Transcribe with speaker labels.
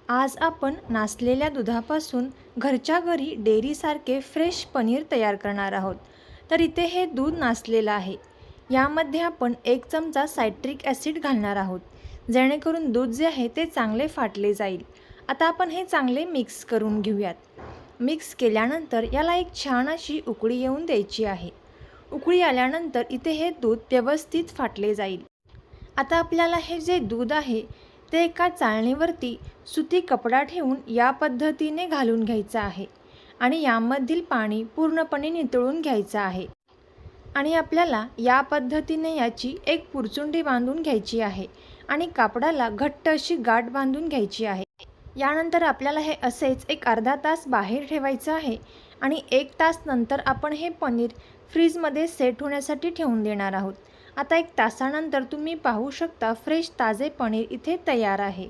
Speaker 1: आज आपण नासलेल्या दुधापासून घरच्या घरी डेअरीसारखे फ्रेश पनीर तयार करणार आहोत. तर इथे हे दूध नासलेलं आहे. यामध्ये आपण 1 चमचा सायट्रिक ॲसिड घालणार आहोत, जेणेकरून दूध जे आहे ते चांगले फाटले जाईल. आता आपण हे चांगले मिक्स करून घेऊयात. मिक्स केल्यानंतर याला एक छान अशी उकळी येऊन द्यायची आहे. उकळी आल्यानंतर इथे हे दूध व्यवस्थित फाटले जाईल. आता आपल्याला हे जे दूध आहे ते एका चाळणीवरती सुती कपडा ठेवून या पद्धतीने घालून घ्यायचं आहे आणि यामधील पाणी पूर्णपणे नितळून घ्यायचं आहे. आणि आपल्याला या पद्धतीने याची एक पुरचुंडी बांधून घ्यायची आहे आणि कापडाला घट्ट अशी गाठ बांधून घ्यायची आहे. यानंतर आपल्याला हे असेच एक अर्धा तास बाहेर ठेवायचं आहे आणि 1 तास नंतर आपण हे पनीर फ्रीजमध्ये सेट होण्यासाठी ठेवून देणार आहोत. आता 1 तासानंतर तुम्ही पाहू शकता फ्रेश ताजे पनीर इथे तयार आहे.